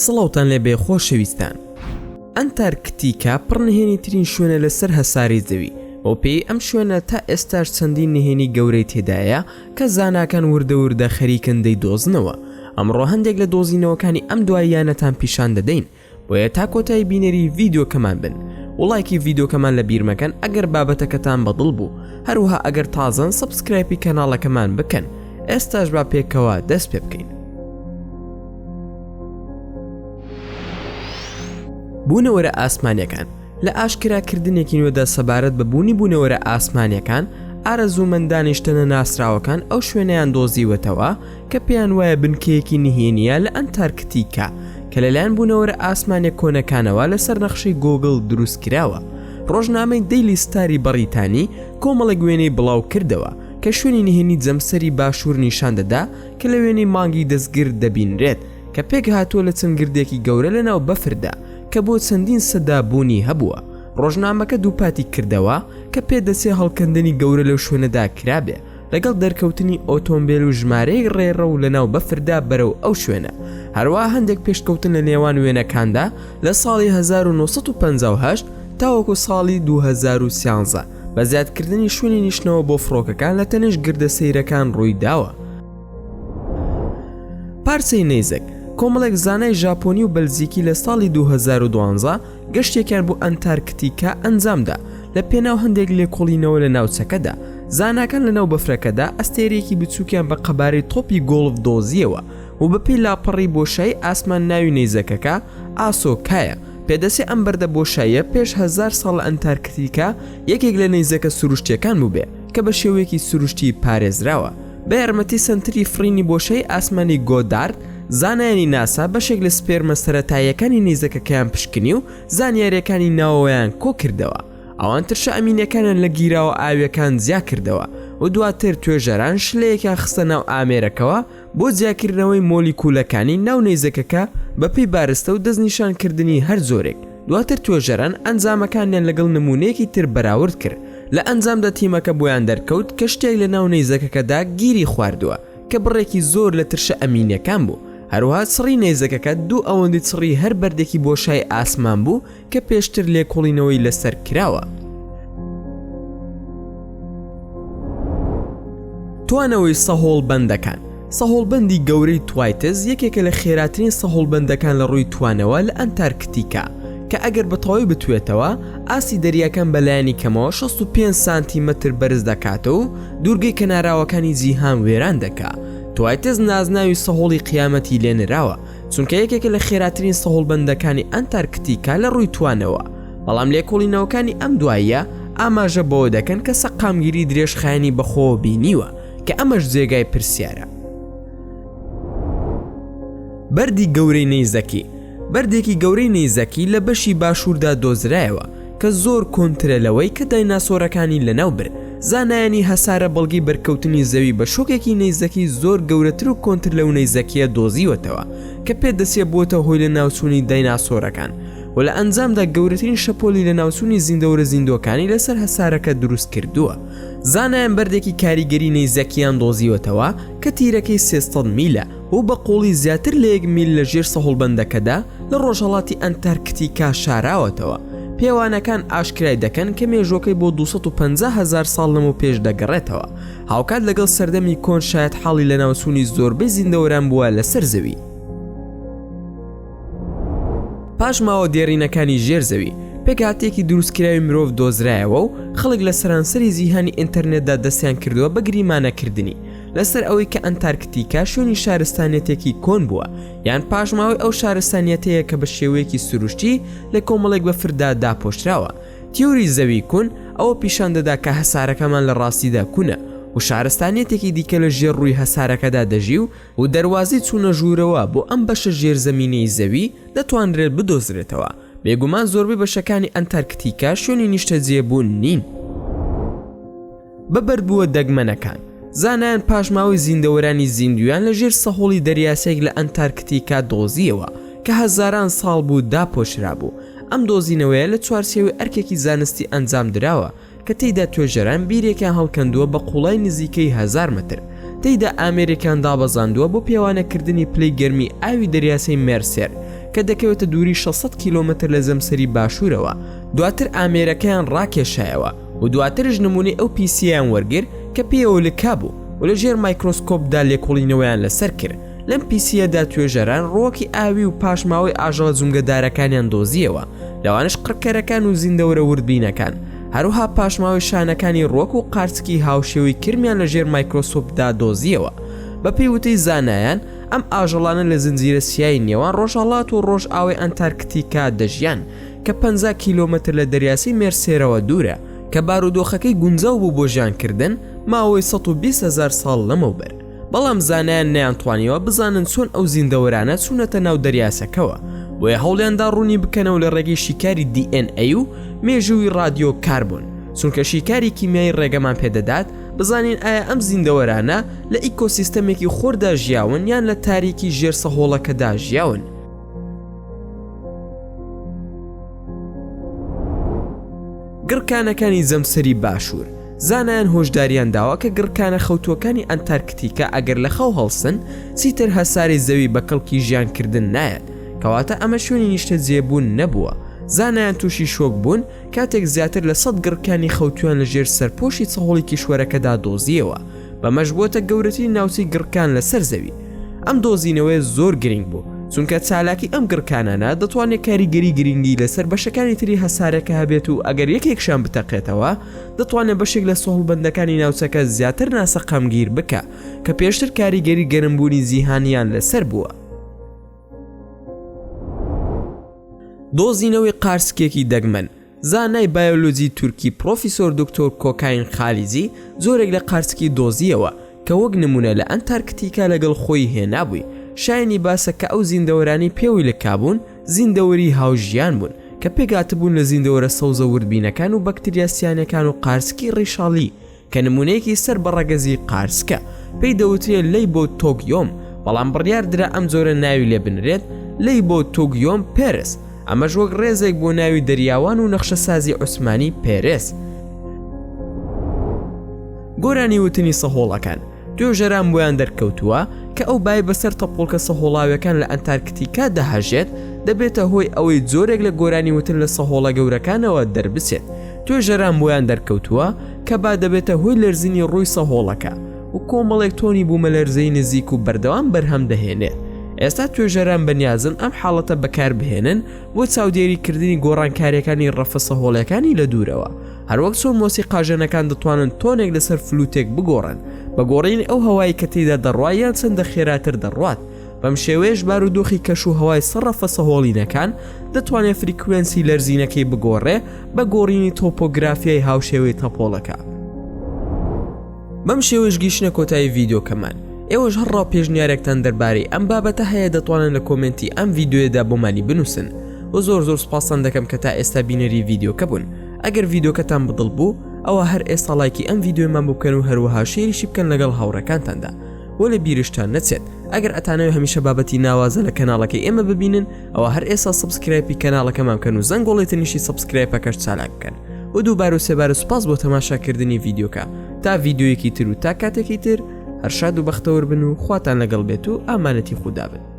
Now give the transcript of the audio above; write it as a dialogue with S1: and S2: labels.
S1: سڵاوتان لێ بێ خۆشەویستان. ئەنتارکتیکا پڕ نهێنیترین شوێنە لەسەر هەساری زەوی بۆ پێی ئەم شوێنە تا ئێستاش چەندین نهێنی گەورەی تێدایە کە زاناکان وردە خەریکن دەیدۆزنەوە. ئەمڕۆ هەندێک لە دۆزینەوەکانی ئەم دواییانەتان پیشان دەدەین، بۆیە تا کۆتایی بینەری ڤیدیۆکەمان بن. وڵایکی ڤیدیۆکەمان لە بیر مەکەن ئەگەر بابەتەکەتان بەدڵ بوو، هەروەها ئەگەر تازەن سەبسکرایبی کەناڵەکەمان بکەن. ئێستاش با پێکەوە دەست پێ بکەین. بوونەوەرە ئاسمانیەکان لە ئاشکراکردنێکی نوێدا سەبارەت بە بوونەوەرە ئاسمانیەکان ئارەزوومەندانیشتنە ناسراوەکان ئەو شوێنەیان دۆزیوەتەوە کە پێیان وایە بنکەیەکی نهێنیە لە ئەنتارکتیکا کە لەلایەن بوونەوەرە ئاسمانیە کۆنەکانەوە لەسەر نەخشەی گۆگڵ دروست کراوە. ڕۆژنامەی دەیلی ستاری بەریتانی کۆمەڵێک وێنەی بڵاو کردەوە کە شوێنی نهێنی جەمسەری باشوور نیشان دەدا کە لە وێنەی مانگی دەستگرد دەبینرێت کە پێک هاتووە لە چنگردێکی گەورە لەناو بەفردا کە بۆ چەندین سەدا بوونی هەبووە. ڕۆژنامەکە دووپاتی کردەوە کە پێدەچێ هەڵکەندنی گەورە لەو شوێنەدا کرابێ لەگەڵ دەرکەوتنی ئۆتۆمبیل و ژمارەی ڕێڕە و لەناو بەفردا بەرەو ئەو شوێنە. هەروە هەندێک پێشکەوتن لە نێوان وێنەکاندا لە ساڵی 1958 تاوەکو ساڵی 2013 بە زیادکردنی شوێنی نیشتنەوە بۆ فڕۆکەکان لە تەنیش گردە سەیرەکان ڕووی داوە. پارچەی نەیزەک کۆمەڵێک زانای ژاپۆنی و بەلزیکی لە ساڵی 2012 گەشتێکیان بۆ ئەنتارکتیکا ئەنجامدا لە پێناو هەندێک لێکۆڵینەوە لە ناوچەکەدا. زاناکان لەناو بەفرەکەدا ئەستێرەیەکی بچووکیان بە قەبارەی تۆپی گۆڵف دۆزیەوە و بەپێی لاپەڕی بۆشایی ئاسمان ناوی نەیزەکەکە ئاسۆکایە. پێدەچێ ئەم بەردە بۆشاییە پێش 1000 ساڵ لە ئەنتارکتیکا یەکێک لە نەیزەکە سروشتیەکان بووبێ کە بە شێوەیەکی سروشتی پارێزراوە. بە یارمەتی سنتری فرینی بۆشەی ئاسمانی گۆدارد زانایانی ناسا بەشێک لە سپێرمە سەرەتاییەکانی نەیزەکەکەیان پشکنی و زانیاریەکانی ناوەوەیان کۆ کردەوە. ئەوان ترشە ئەمینەکانیان لە گیراوە ئاویەکان جیا کردەوە و دواتر توێژەران شلەیەکیان خستە ناو ئامێرەکەوە بۆ جیاکردنەوەی مۆلیکولەکانی ناو نەیزەکەکە بەپێی بارستە و دەستنیشانکردنی هەر زۆرێک. دواتر توێژەران ئەنجامەکانیان لەگەڵ نمونەیەکی تر بەراورد کرد. لە ئەنجامدا تیمەکە بۆیان دەرکەوت کە شتێک لە ناو نەیزەکەکەدا گیری خواردووە کە بڕێکی زۆر لە ترشە ئەمینەکان بوو. هەروەها چڕی نەیزەکەکە دوو ئەوەندی چڕی هەر بەردێکی بۆشای ئاسمان بوو کە پێشتر لێکۆڵینەوەی لەسەر کراوە. توانەوەی سەهۆڵبەندەکان سەهۆڵبەندی گەورەی توایتز یەکێکە لە خێراترین سەهۆڵبەندەکان لە ڕووی توانەوە لە ئەنتارکتیکا کە ئەگەر بەتەواوی بتوێتەوە ئاسی دەریاکان بەلایانی کەمەوە 65 سانتیمەتر بەرز دەکاتەوە و دوورگەی کەناراوەکانی جیهان وێران دەکات. توایتز نازناوی سەهۆڵی قیامەتی لێنراوە چونکە یەکێکە لە خێراترین سەهۆڵبەندەکانی ئەنتارکتیکا لە ڕووی توانەوە. بەڵام لێکۆڵینەوەکانی ئەم دواییە ئاماژە بەوە دەکەن کە سەقامگیری درێژخایەنی بەخۆوە بینیوە کە ئەمەش جێگای پرسیارە. بەردی گەورەی نەیزەکی بەردێکی گەورەی نەیزەکی لە بەشی باشووردا دۆزرایەوە کە زۆر کۆنترەلەوەی کە دایناسۆرەکانی لەناو برد. زانایانی هەسارە بەڵگی بەرکەوتنی زەوی بە شۆکێکی نەیزەکی زۆر گەورەتر و کۆنتر لەو نەیزەکیە دۆزیوەتەوە کە پێدەچێ بۆتە هۆی لە ناوچوونی دایناسۆرەکان و لە ئەنجامدا گەورەترین شەپۆلی لە ناوچوونی زیندەوەرە زیندۆکانی لەسەر هەسارەکە دروست کردووە. زانایان بەردێکی کاریگەری نەیزەکیان دۆزیوەتەوە کە تیرەکەی 300 میلە و بە قۆڵی زیاتر لە 1 میل لە ژێر سەهۆڵبەندەکەدا لە ڕۆژهەڵاتی ئەنتارکتیکا شاراوەتەوە. پێوانەکان ئاشکرای دەکەن کە مێژوەکەی بۆ 250,000 ساڵ لەمەوە پێش دەگەڕێتەوە. هاوکات لەگەڵ سەردەمی کۆن شاید حاڵی لە ناوچوونی زۆربەی زیندەوەران بووە لەسەر زەوی. پاش ماوە دێڕینەکانی ژێرزەوی پێکهاتێکی دروستکراوی مرۆڤ دۆزرایەوە و خەڵک لە سەرانسەری جیهانی ئینتەرنێتدا دەستیان کردووە بە گریمانەکردنی لەسەر ئەوەی کە ئەنتارکتیکا شوێنی شارستانیەتێکی کۆن بووە یان پاشماوەی ئەو شارستانیەتەیە کە بە شێوەیەکی سروشتی لە کۆمەڵێک بەفردا داپۆشراوە. تیۆری زەوی کون ئەوە پیشان دەدا کە هەسارەکەمان لە ڕاستیدا کونە و شارستانیەتێکی دیکە لە ژێر ڕووی هەسارەکەدا دەژی و دەواازەی چوونە ژوورەوە بۆ ئەم بەشە ژێرزەمینەی زەوی دەتوانرێت بدۆزرێتەوە. بێگومان زۆربەی بەشەکانی ئەنتارکتیکا شوێنی نیشتەجێبوون نین. بەبەردبووە دەگمەنەکان زانایان پاشماوەی زیندەوەرانی زیندویان لە ژێر سەهۆڵی دەریاسێک لە ئەنتارکتیکا دۆزیەوە کە هەزاران ساڵ بوو داپۆشرا بوو. ئەم دۆزینەوەیە لە چوارچێوەی ئەرکێکی زانستی ئەنجام درراوە کە تێیدا توێژەران بیرێکیان هەڵکەندووە بە قوڵای نزیکەی 1000 متر. تێیدا ئامێریکان دابەزاندووە بۆ پێوانەکردنی پلەی گەرمی ئاوی دەریاسەی مێرسێر کە دەکەوێتە دووری 600 کیلۆمەتر لە زەمسەری باشوورەوە. دواتر ئامێرەکەیان ڕاکێشایەوە و دواترش نمونەی ئەو پیسییان وەرگر کە پێوە لکا بوو و لە ژێر مایکرۆسکۆپدا لێکۆڵینەوەیان لەسەر کرد. لەم پیسیەدا توێژەران ڕۆکی ئاوی و پاشماوەی ئاژەڵە جونگەدارەکانیان دۆزیەوە، لەوانش قڕکەرەکان و زیندەوەرە وردبینەکان، هەروها پاشماوەی شانەکانی ڕۆک و قارچکی هاوشێوەی کرمیان لە ژێر مایکرۆسکۆپدا دۆزیەوە. بە پێیوتەی زانایان ئەم ئاژەڵانە لە زنجیرە سیایی نێوان ڕۆژهەڵات و ڕۆژئاوی ئەنتارکتیکا دەژیان کە 50 کیلۆمەتر لە دەریاسی مێرسێرەوە دوورە، کە بارودۆخەکەی گونجاو بوو بۆ ژیانکردن ماوەی 120,000 ساڵ لەمەوبەر. بەڵام زانایان نەیانتوانیەوە بزانن چۆن ئەو زیندەوەرانە چوونەتە ناو دەریاسەکەوە، بۆیە هەوڵیاندا ڕوونی بکەنەوە لە ڕێگەی شیکاری DNA و مێژووی رادیۆ کاربۆن، چونکە شیکاری کیمیایی ڕێگەمان پێدەدات بزانین ئایا ئەم زیندەوەرانە لە ئیکۆسیستەمێکی خۆردا ژیاون یان لە تاریکی ژێر سەهۆڵەکەدا ژیاون. گڕکانەکانی زەمسەری باشوور. زانایان هۆشداریان داوە کە گڕکانە خەوتوەکانی ئەنتارکتیکا ئەگەر لە خەو هەڵسن چیتر هەساری زەوی بە کەڵکی ژیانکردن نایەت، کەواتە ئەمە شوێنی نیشتە جێبوون نەبووە. زانایان تووشی شۆک بوون کاتێک زیاتر لە 100 گڕکانی خەوتویان لە ژێر سەرپۆشی چەهۆڵی کیشوەرەکەدا دۆزیەوە، بەمەش بووەتە گەورەترین ناوچەی گڕکان لەسەر زەوی. ئەم دۆزینەوەی زۆر گرنگ بوو، چونکە چالاکی ئەم گڕکانانە دەتوانێت کاریگەری گرنگی لەسەر بەشەکانی تری هەسارەکە هەبێت و ئەگەر یەکێکشان بتەقێتەوە دەتوانێت بەشێک لە سۆڵبەندەکانی ناوچەکە زیاتر ناسە قەمگیر بکە کە پێشتر کاریگەری گەرمبوونی جیهانیان لەسەر بووە. دۆزینەوەی قارچکێکی دەگمەن. زانای بایۆلۆجی تورکی پرۆفیسۆر دکتۆر کۆکاین خالیزی زۆرێک لە قارچکی دۆزیەوە کە وەک نمونە لە ئەنتارکتیکا لەگەڵ خۆی هێنابووی. شایانی باسە کە ئەو زیندەوەرانی پێوی لکابوون زیندەوەری هاوژیان بوون کە پێگاتبوون لە زیندەوەرە سەوزە وردبینەکان و بەکتریاسیانەکان و قارچکی ڕیشاڵی کە نمونەیەکی سەر بە ڕەگەزی قارچکە پێی دەوترێت لەیبۆتۆگیۆم، بەڵام بڕیار درا ئەم جۆرە ناوی لێ بنرێت لەیبۆتۆگیۆم پێرس، ئەمەش وەک ڕێزێک بۆ ناوی دەریاوان و نەخشەسازی عوسمانی پێرس. گۆرانی وتنی سەهۆڵەکان. توێژەران بۆیان دەرکەوتووە کە ئەو بای بەسەر تەپۆڵکە سەهۆڵاویەکان لە ئەنتارکتیکا دەهەژێت دەبێتە هۆی ئەوەی جۆرێک لە گۆرانی وتن لە سەهۆڵە گەورەکانەوە دەربچێت. توێژەران بۆیان دەرکەوتووە کە با دەبێتە هۆی لەرزینی ڕووی سەهۆڵەکە و کۆمەڵێک تۆنی بوومە لەرزەی نزیک و بەردەوام بەرهەم دەهێنێت. ئێستا توێژەران بەنیازن ئەم حاڵەتە بەکار بهێنن بۆ چاودێریکردنی گۆڕانکاریەکانی ڕەفە سەهۆڵەکانی لە دوورەوە، هەروەک چۆن مۆسیقاژەنەکان دەتوانن تۆنێک لەسەر فلوتێک بگۆڕن بە گۆڕینی ئەو هەوایی کە تێیدا دەڕوات یان چەندە خێراتر دەڕوات. بەم شێوەیەش بارودۆخی کەش و هەوای سەرڕەفە سەهۆڵینەکان دەتوانێت فریکوێنسی لەرزینەکەی بگۆڕێ بە گۆڕینی تۆپۆگرافیای هاوشێوەی تەپۆڵەکە. بەم شێوەش گەیشتنە کۆتایی ڤیدیۆکەمان. ئێوەش هەڕاو پێشنیارێکتان دەربارەی ئەم بابەتە هەیە دەتوانن لە کۆمنتی ئەم ڤیدیۆیەدا بۆمانی بنووسن و زۆر سوپاسان دەکەم کە تا ئێستا بینەری ڤیدیۆکە بوون. ئەگەر ڤیدیۆکەتان بەدڵ بوو ئەوە هەر ئێستا لایکی ئەم ڤیدیۆمان بکەن و هەروەها شێریشی بکەن لەگەڵ هاوڕەکانتاندا و لە بیرشتان نەچێت ئەگەر ئەتانەوێت هەمیشە بابەتی ناوازە لە کەناڵەکەی ئێمە ببینن ئەوە هەر ئێستا سبسکرایبی کەناڵەکەمان بکەن و زەنگۆڵی تەنیشی سبسکرایبەکەش چالاک بکەن و دووبارە و سێبارە سوپاس بۆ تەماشاکردنی ڤیدیۆکە. تا ڤیدیۆیەکی تر و تا کاتێکی تر هەر شاد و بەختەوەر بن و خواتان لەگەڵ بێت و ئامانەتی خودا بن.